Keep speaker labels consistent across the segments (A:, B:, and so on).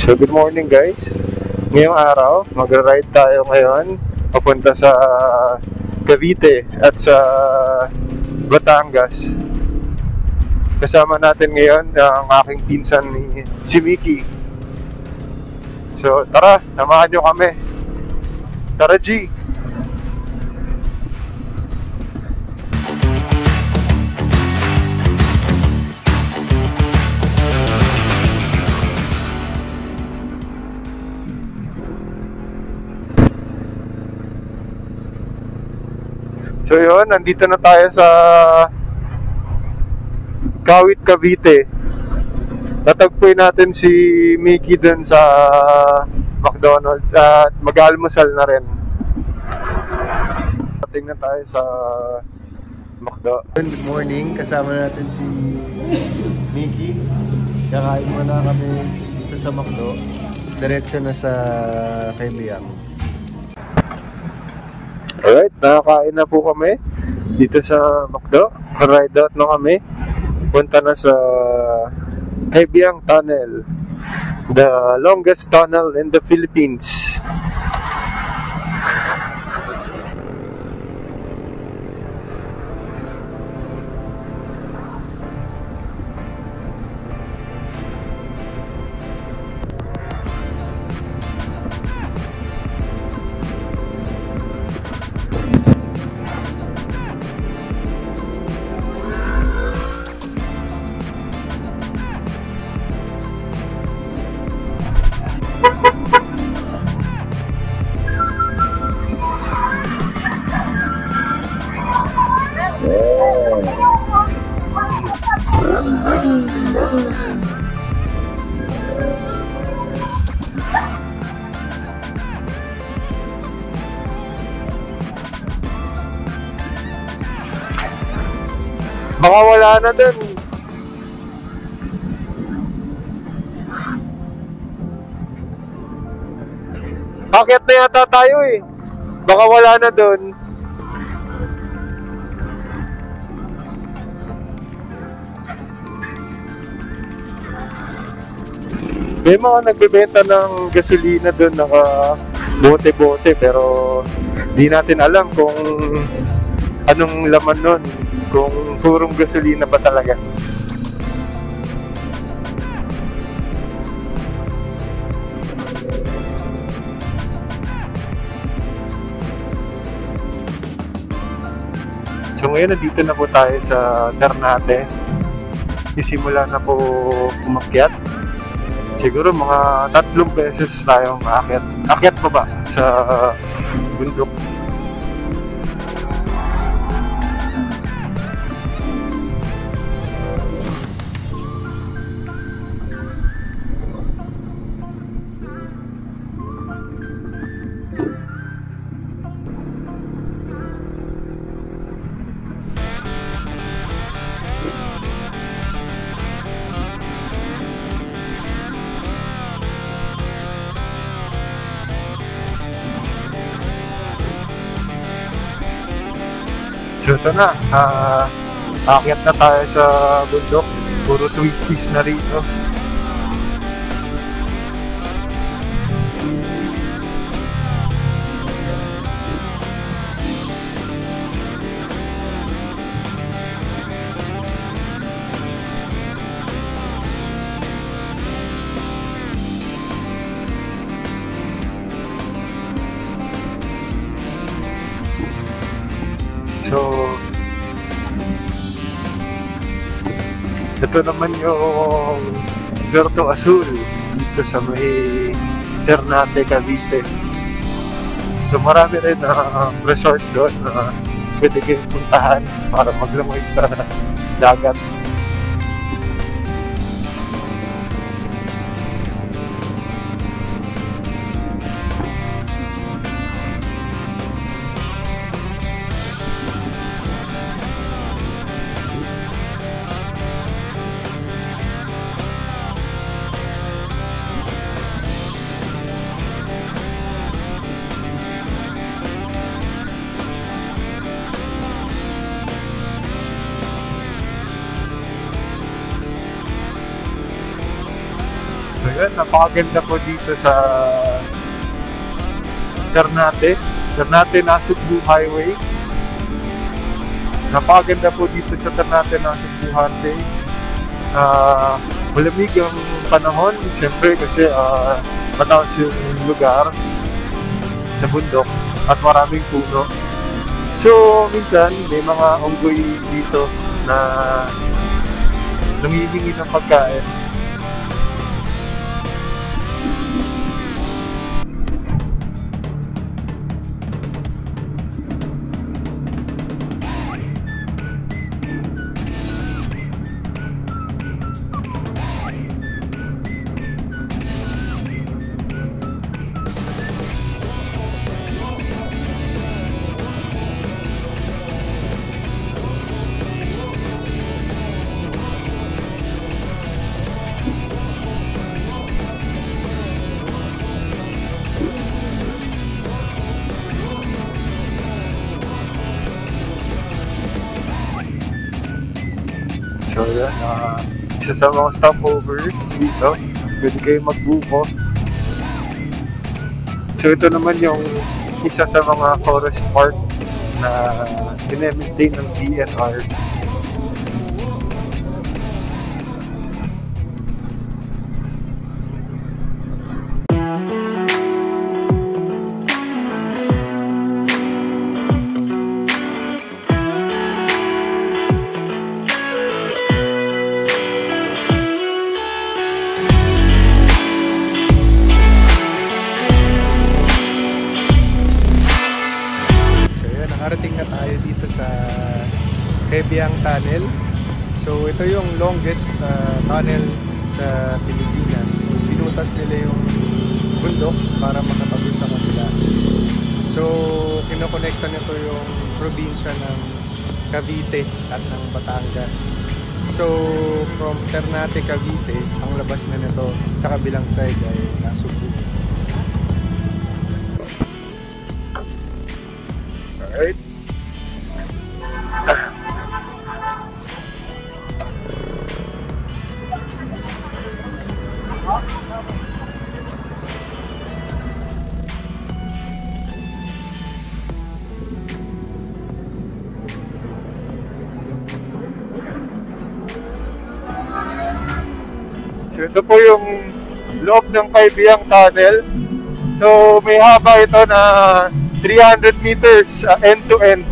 A: So good morning guys. Ngayong araw, magra-ride tayo ngayon papunta sa Cavite at sa Batangas. Kasama natin ngayon ang aking pinsan si Mickey. So tara, samahan nyo kami. Tara G! So yun, nandito na tayo sa Kawit, Cavite. Tatagpuin natin si Mickey dun sa McDonald's at mag-almusal na rin. Tingnan tayo sa McDo. Good morning, kasama natin si Mickey. Kakain muna kami dito sa McDo. Diretso na sa Kaibiyang. Alright, nakakain na po kami dito sa McDo. Ride out na kami. Punta na sa Kaibiyang Tunnel, the longest tunnel in the Philippines. Baka wala na dun. Akyat na yata tayo eh. Baka wala na dun. May mga nagbebenta ng gasolina dun, naka bote-bote, pero di natin alam kung anong laman nun. Kung purong gasolina ba talaga. So ngayon nandito na po tayo sa Ternate. Isimula na po umakyat. Siguro mga 3 beses tayong aakyat. Akyat pa ba sa bundok? So ito na, aakyat na tayo sa bundok. Puro twisties na rito. So, ito naman yung Puerto Azul dito sa may Ternate, Cavite. So, marami rin na resort doon na pwede kayong puntahan para maglamay sa dagat. Ayan, napakaganda po dito sa Ternate. Ternate Nasugbu Highway. Napakaganda po dito sa Ternate Nasugbu Highway. Malamig ang panahon, siyempre kasi mataas yung lugar sa bundok at maraming puno. So, minsan may mga unggoy dito na nangihingi ng pagkain. So yan, isa sa mga stopovers dito, pwede kayo magbuko. So ito naman yung isa sa mga forest park na dinemaintain ng DNR. Nakarating na tayo dito sa Kabiang Tunnel. So ito yung longest tunnel sa Pilipinas. So, binutas nila yung bundok para makatagos sa kabila. So kinokonekta nito yung probinsya ng Cavite at ng Batangas. So from Ternate, Cavite, ang labas na nito sa kabilang side ay Nasugbu. Alright. So ito po yung loob ng Kabiang Tunnel. So may haba ito na 300 meters end to end.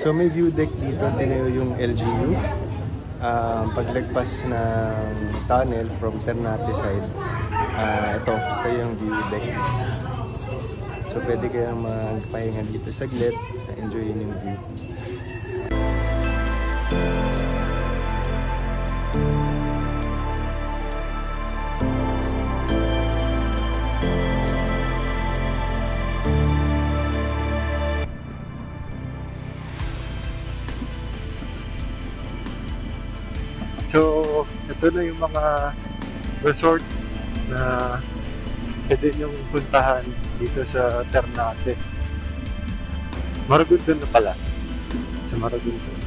A: So may view deck dito, tinayo yung LGU. Paglagpas ng tunnel from Ternate side, ito yung view deck. So pwede kayong magpahinga dito saglit, enjoyin yung view. So, ito na yung mga resort na pwede nyong puntahan dito sa Ternate. Maragondon na pala. Sa Maragondon.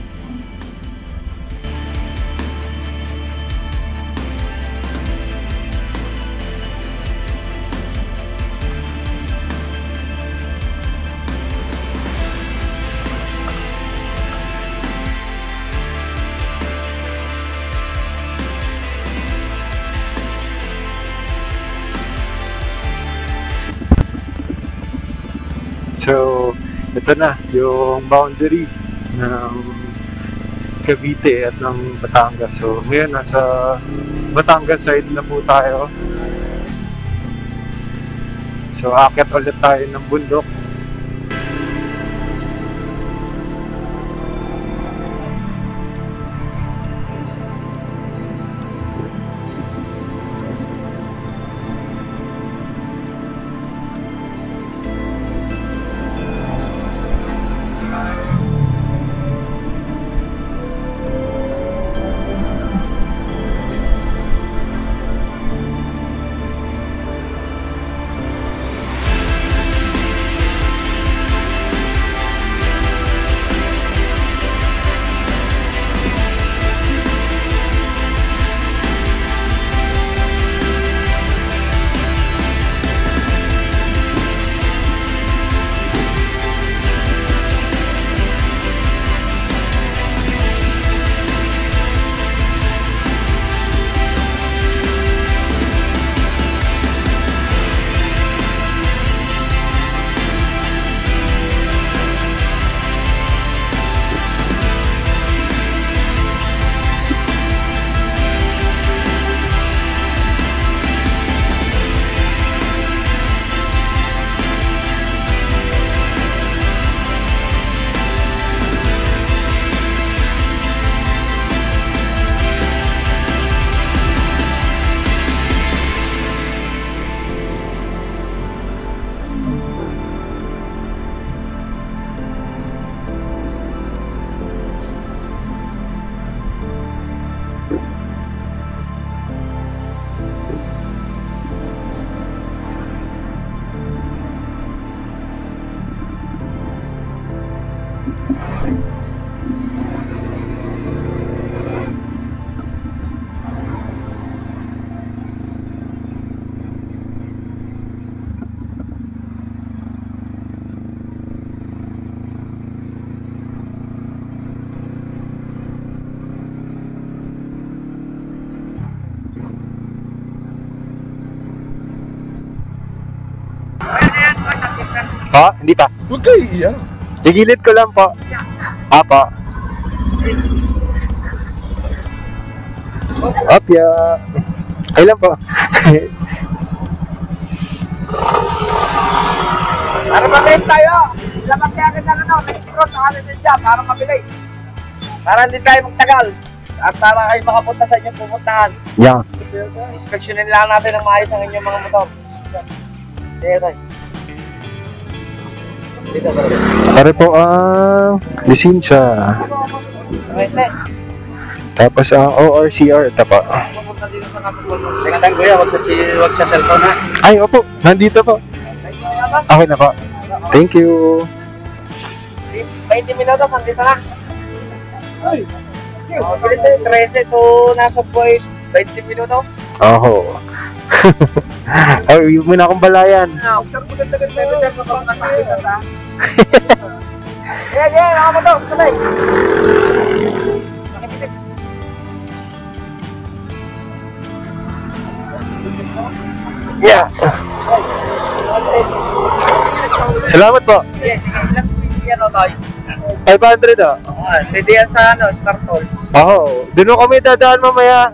A: So, ito na yung boundary ng Cavite at ng Batangas. So, ngayon nasa Batangas side na po tayo. So, aakyat ulit tayo ng bundok. Po? Hindi pa.
B: Huwag kayo iiyak.
A: Gigilid ko lang po. Apo. Opya. Kailan po?
C: Para mabilis tayo. Dapat kaya kita next cross sa kanin din dyan para mabilis. Para hindi tayo magtagal. At para kayo makapunta sa inyong pupuntahan.
A: Yeah.
C: Inspeksyonin lang natin ang maayos ang inyong mga motor. Dito. Dito, bro.
A: Pare po ang lisensya.
C: Okay,
A: Tapos ang ORCR. Ito po.
C: pupunta dito sa kapatid. Teka tayo kuya, wag sa cellphone ha.
A: Ay, opo. Nandito po. Okay na po. Thank you.
C: 20 minutos, andito na. Bilis eh, 13 to nasa buhay 20 minutos.
A: Oho. Ay, yung muna akong balayan.
C: Sir, maganda-ganda yung sir, magpapakasal ha. Yan, ako mo to, sabay. Makipitik.
A: Yeah. Salamat po.
C: Sige, ilan o tayo?
A: 500 ah.
C: Pwede yan sa Spartol.
A: Oo. Doon kami dadaan mamaya.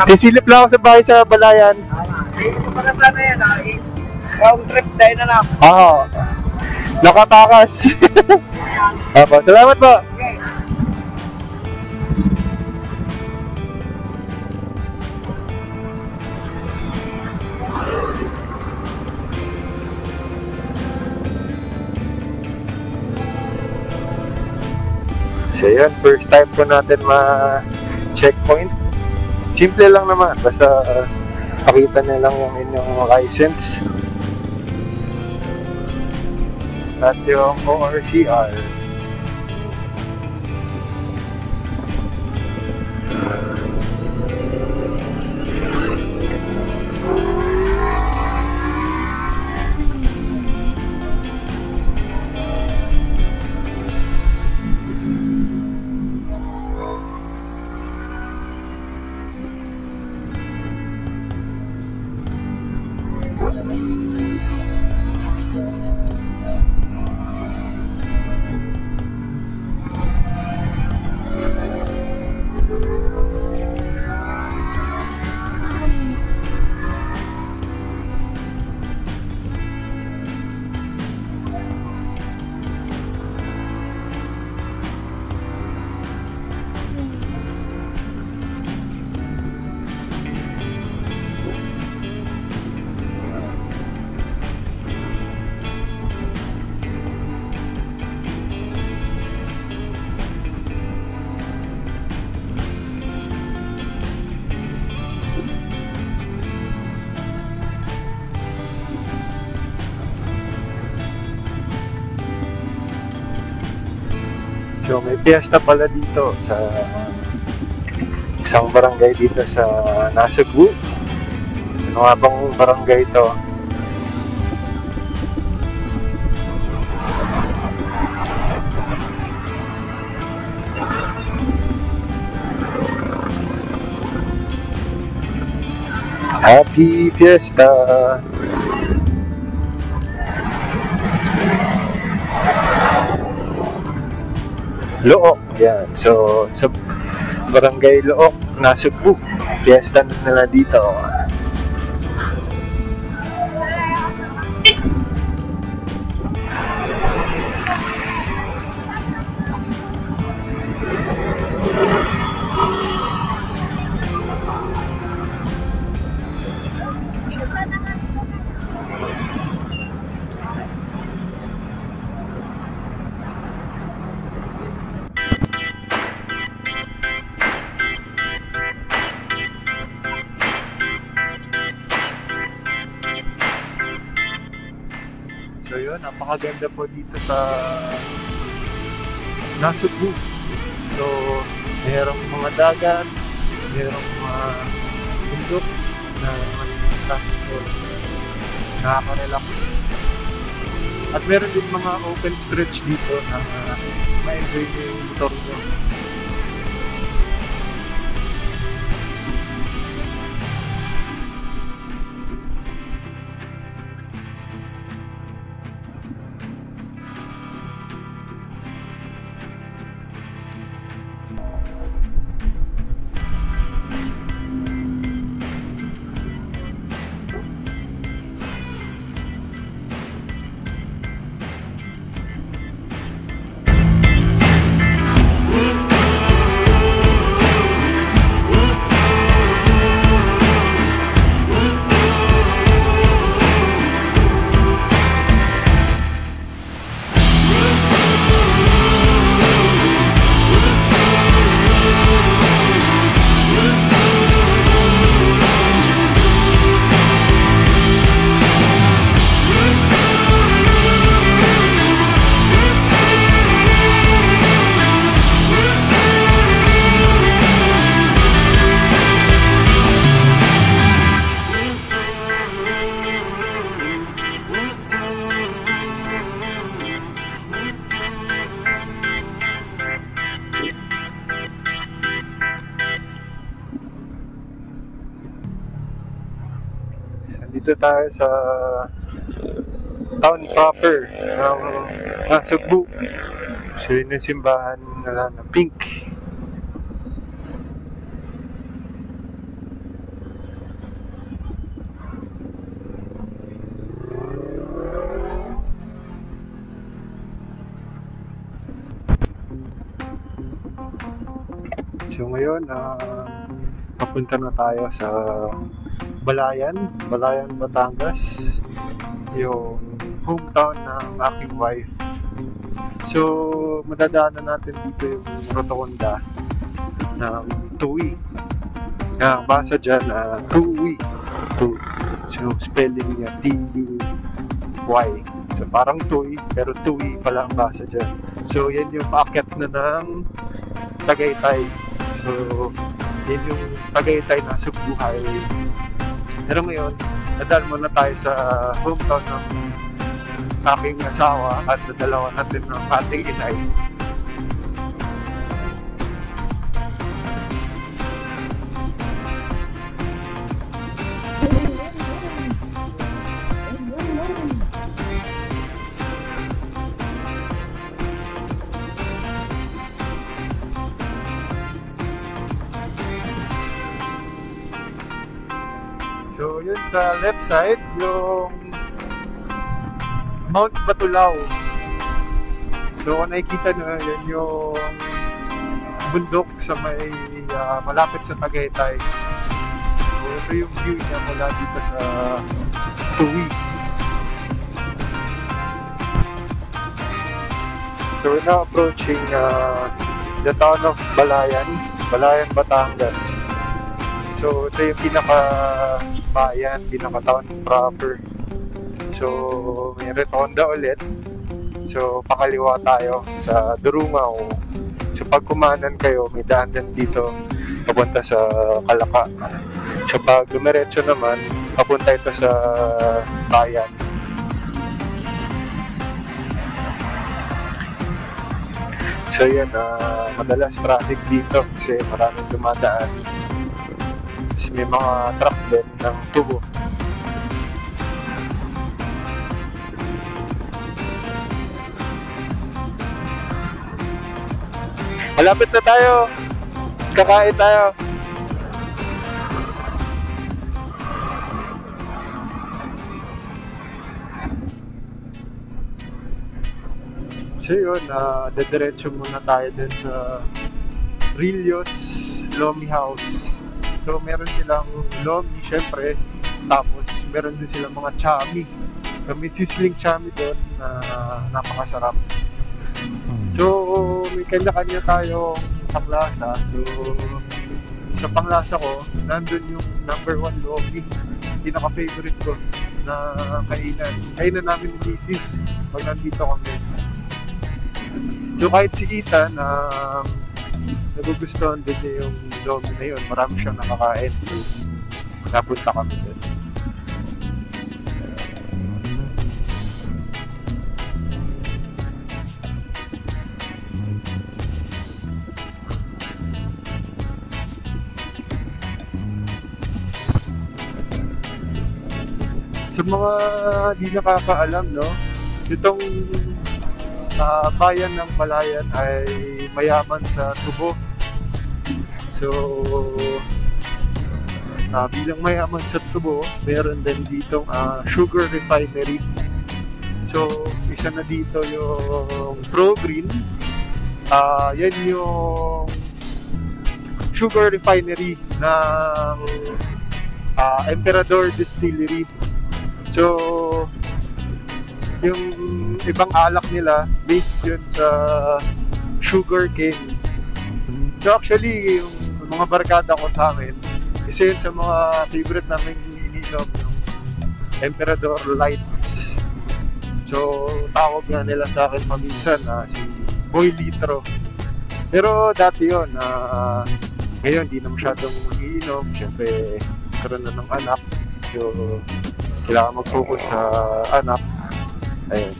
A: Sisilip lang ako sa bahay sa balayan.
C: Para sana yan ha. Round trip dahil na lang.
A: Oo. Nakatakas. Opo. Salamat po.
C: Okay.
A: So yun, first time po natin ma-checkpoint. Simple lang naman, basta pakita niya lang yung inyong license at yung ORCR. So may piyesta pala dito sa isang barangay dito sa Nasugbu. Ano nga bang barangay ito? Happy Fiesta! Look, yan. So, sa Barangay Look, Nasugbu. Fiesta na nila dito. So yun, napakaganda po dito sa Nasugbu. So, mayroong mga dagat, mayroong mga bundok na malilita. So, nakaka-relax. At meron din mga open stretch dito na ma-enjoy nyo yung motor nyo. Dito tayo sa town proper ng Cebu. So yun yung simbahan na pink. So ngayon, papunta na tayo sa Balayan, Batangas, yung hometown ng aking wife. So, madadaanan natin dito yung rotonda ng Tui. Basa dyan, Tui. So, spelling niya T-U-Y. So, parang Tui, pero Tui pala ang basa dyan. So, yan yung paakyat na ng Tagaytay. So, yan yung Tagaytay na Cebu Highway. Pero ngayon, nadal muna tayo sa hometown ng aking asawa at dalawa natin ng ating inay. So, yun sa left side, yung Mount Batulao. So, kung nakikita nyo, yan yung bundok sa may malapit sa Tagaytay. So, ito yung view niya mula dito sa Tui. So, we're now approaching the town of Balayan, Batangas. So, ito yung pinaka-bayan, pinaka-town proper. So, may rotonda ulit. So, pakaliwa tayo sa Durungaw. So, pag kumanan kayo, may daan din dito papunta sa Kalaka. So, pag dumiretso naman, papunta ito sa bayan. So, yan, madalas traffic dito kasi maraming dumadaan. May mga truck din ng tubo. Malapit na tayo. Kakain tayo. So yun, dediretso muna tayo din sa Rillos Lomi House. So, meron silang lomi, syempre. Tapos, meron din silang mga chami. So, may sizzling chami doon na napakasarap. So, may kanya-kanya tayong panglasa. So, sa panglasa ko, nandun yung number 1 lomi. Pinaka-favorite ko na kainan. Kainan namin ni Mrs. pag nandito kami. So, kahit si Ethan, nagugustuhan din niya yung lomi na yun. Marami siyang nakakain. Napunta kami din. Sa mga di nakakaalam, no? Itong bayan ng Balayan ay mayaman sa tubo. So, bilang mayaman sa tubo, meron din ditong sugar refinery. So, isa na dito yung Progreen. Yan yung sugar refinery ng Emperador Distillery. So, yung ibang alak nila based yun sa sugar cane. So actually, yung mga barkada ko sa amin, isa yun sa mga favorite namin ininom, yung Emperador Lights. So, tawag nga nila sa akin paminsan si Boy Litro. Pero dati yun, ngayon di na masyadong iinom. Siyempre, karoon na ng anak. So, kailangan mag-focus sa anak. Ayun.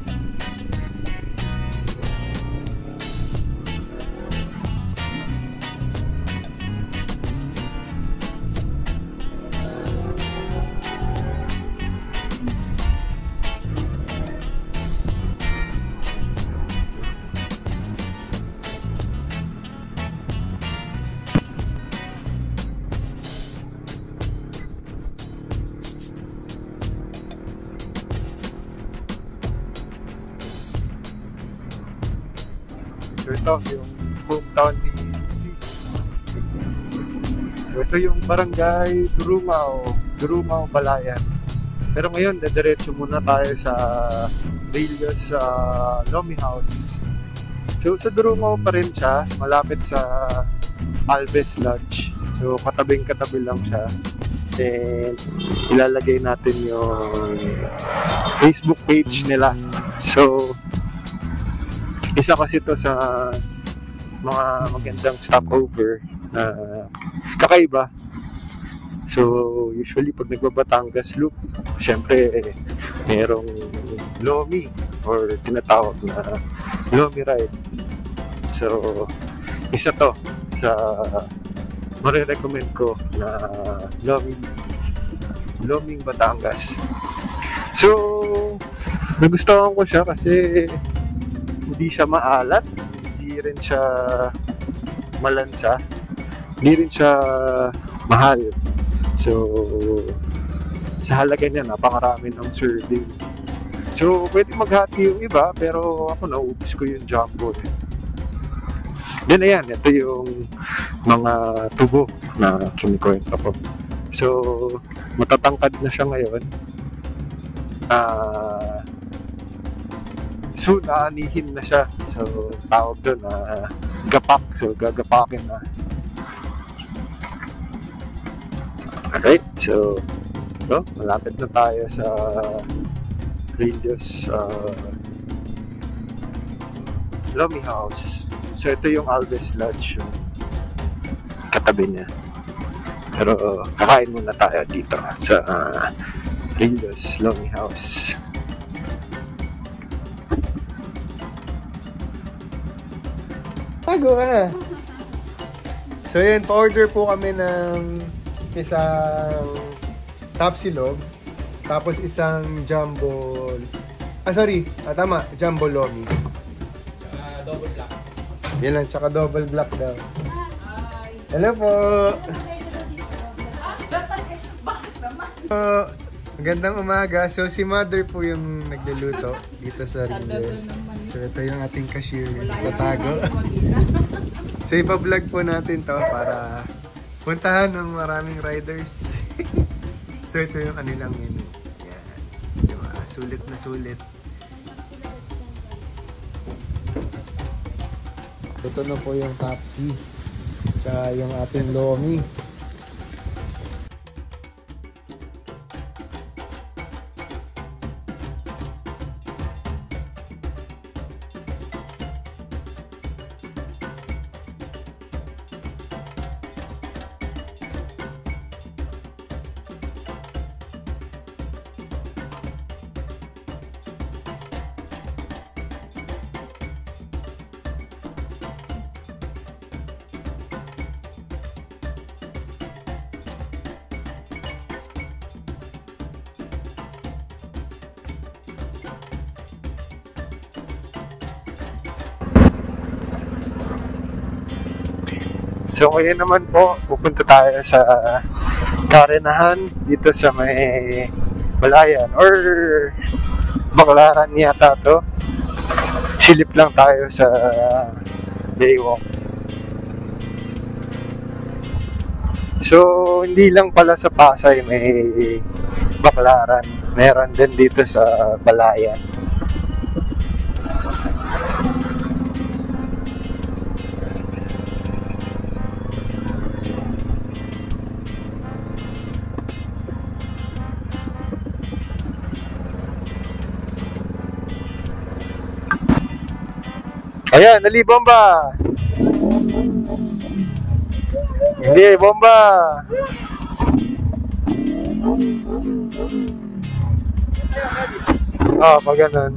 A: So ito yung hometown ni Sis. So ito yung barangay Durumao, Balayan. Pero ngayon, dediretso muna tayo sa Relios Lomi House. So sa Durumao pa rin siya, malapit sa Alves Lodge. So katabing-katabi lang siya. And ilalagay natin yung Facebook page nila. So isa kasi to sa mga magandang stopover na kakaiba. So usually pag nagbabatangas loop, syempre merong Lomi or tinatawag na Lomi ride. So isa to sa marirecommend ko na Loming Batangas. So nagustuhan ko siya kasi hindi siya maalat, hindi rin siya malansa, hindi rin siya mahal. So sa halaga niya, napakarami ng serving. So pwede maghati yung iba, pero ako naubos ko yung jumbo. Then ayan, ito yung mga tubo na kinikwento ko. So matatangkad na siya ngayon. Soon, aanihin na siya. So, tawag doon gapak. So, gagapakin na. Alright, so, malapit na tayo sa Relios Lomi House. So, ito yung Alves Lodge. Yung katabi niya. Pero, kakain muna tayo dito sa Relios Lomi House.
B: Tago ka. So yun, pa-order po kami ng isang tapsilog, tapos isang jumbo, tama, jumbo lomi.
C: Double black.
B: Yan lang, tsaka double black daw. Hello po! Magandang umaga. So si mother po yung nagluluto dito sa Relios. So ito yung ating cashier, tatago. So ipa-vlog po natin to para puntahan ng maraming riders. So ito yung kanilang menu. Yan. Diba? Sulit na sulit. Ito na po yung Tapsi. Tsaka yung ating Lomi.
A: So ngayon naman po, pupunta tayo sa Karenahan dito sa may Balayan or Baclaran yata to. Silip lang tayo sa Daywalk. So hindi lang pala sa Pasay may Baclaran, meron din dito sa Balayan. Ayan, dali, bomba! Hindi, bomba! Pag ganun.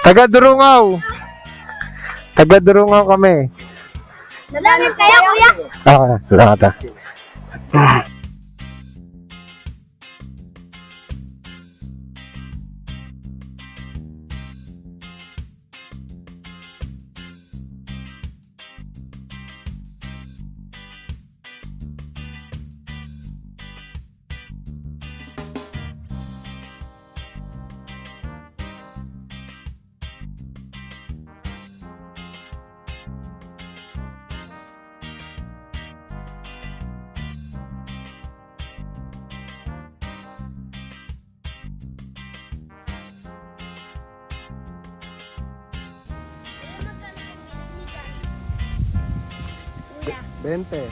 A: Taga-Durungaw! Taga-Durungaw kami.
D: Dalangin kaya, kuya?
A: Salamat.
B: 20.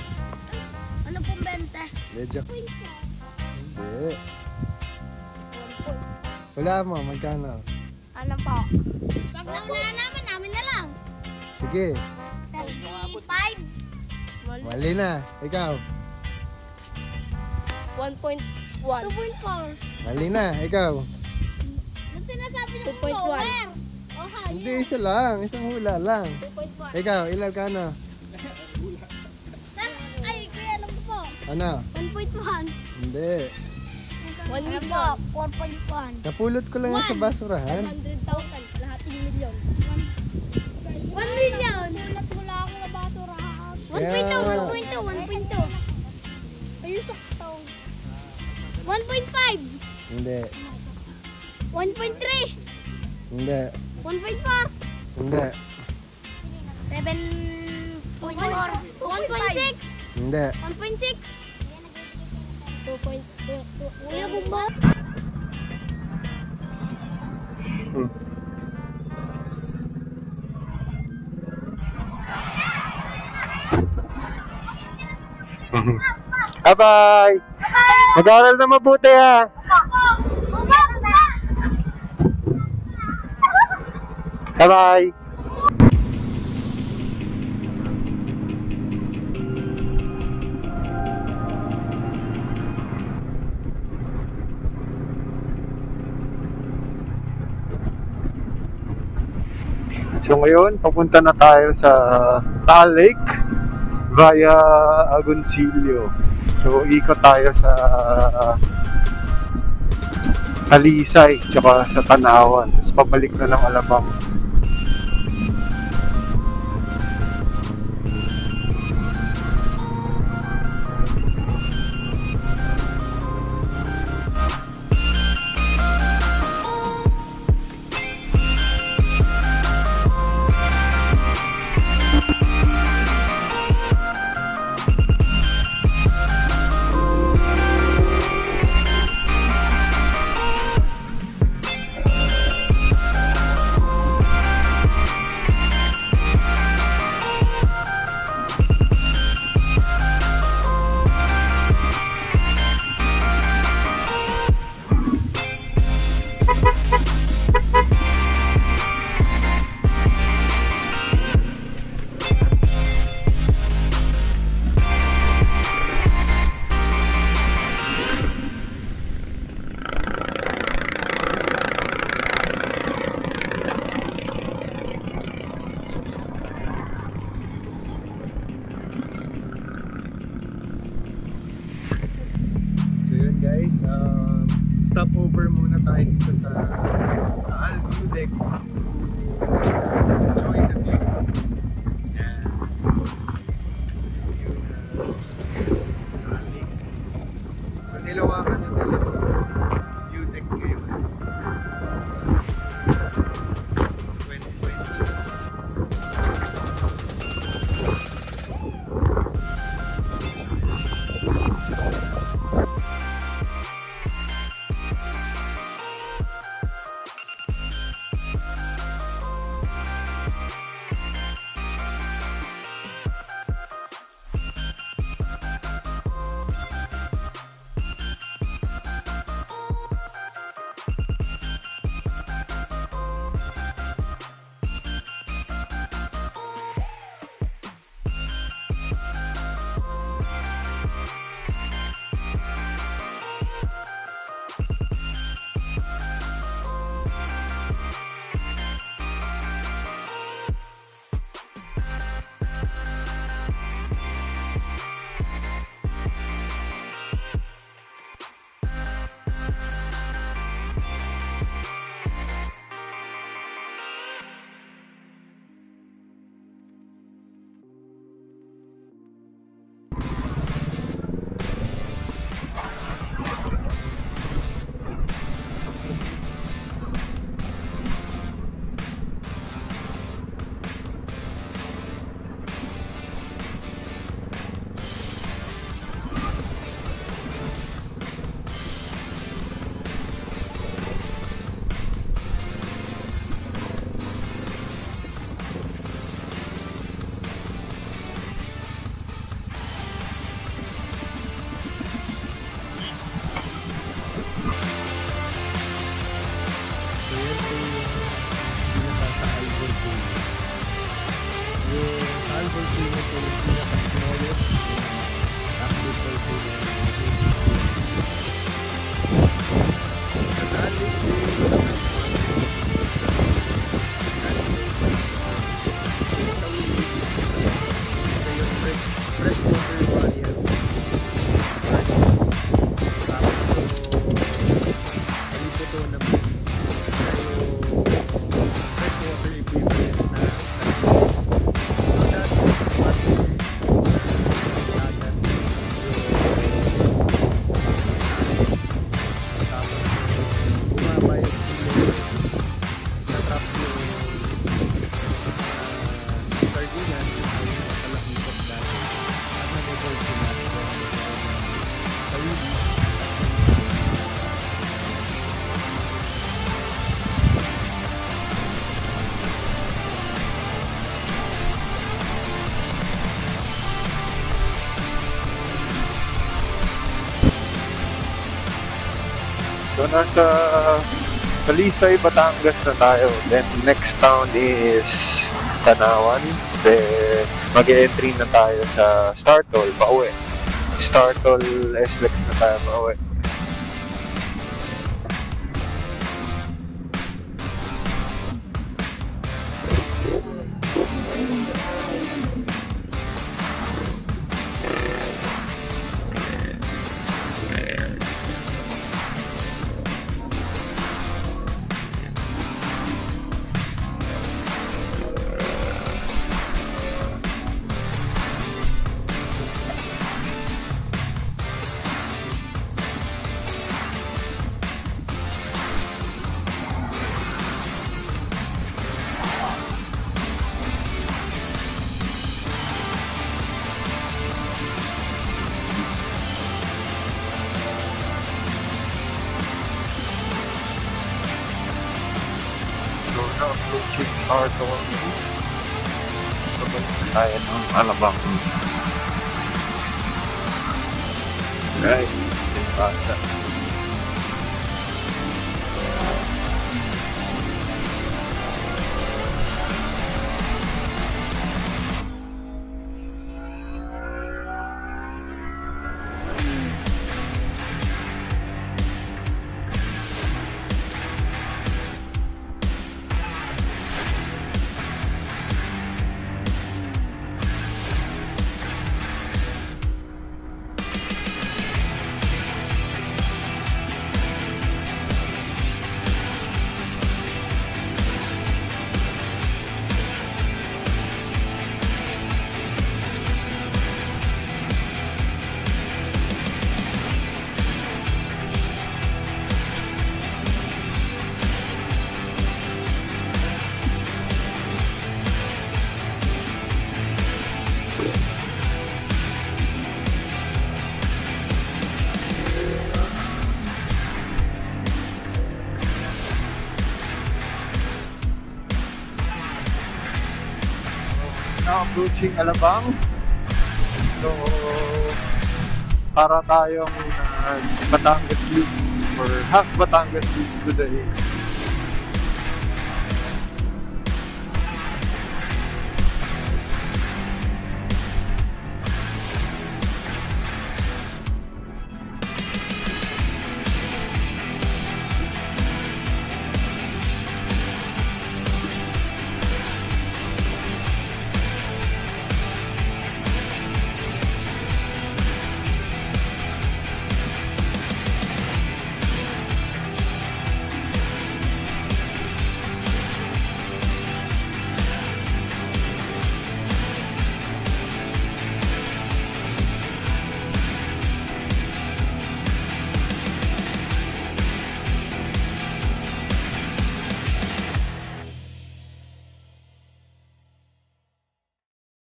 D: Ano pong 20?
B: Medyo. Hindi. Wala mo, magkano?
D: Ano po? Pag nawala naman, namin na lang.
B: Sige,
D: 35.
B: mali na. Ikaw,
D: 1.1. 2.4.
B: mali na. Ikaw.
D: Ang sinasabi niyo po, over. Oh,
B: Hindi, isa lang. Isang hula lang.
D: 2.1.
B: Ikaw, ilan ka na?
D: Ay, kuya, alam ko po.
B: Ano?
D: 1.1.
B: Hindi.
D: 1 million. 4.1.
B: Napulot ko lang yan sa basurahan.
D: 100,000. Lahating milyon. 1 million. Ulat wala ako na basurahan. 1.2. 1.2. Ayun, sakto. 1.5.
B: Hindi.
D: 1.3.
B: Hindi.
D: 1.4.
B: Hindi.
D: 7.4. 1.6.
B: Hindi.
D: 1.6. 2.2. Kuya, bumba.
A: Bye-bye! Mag-aaral na mabuti ha! Bye-bye! So ngayon, papunta na tayo sa Taal Lake via Agoncillo. So ikot tayo sa Talisay, tsaka sa Tanawan. Tapos pabalik na ng Alabang. Guys, stopover muna tayo dito sa Taal Lake to enjoy the view. Yan. View na Taal Lake. So nilawakan na nila view deck ngayon. 2020. So nasa Talisay, Batangas na tayo. Then next town is Tanawan. Then mag-entry na tayo sa Startol, pauwi. Startol, SLEX na tayo pauwi. Approaching our door. Sabay tayo ng Alabang. Right. Pasa. Now approaching Alabang. So, para tayong Batangas Loop or half Batangas Loop today.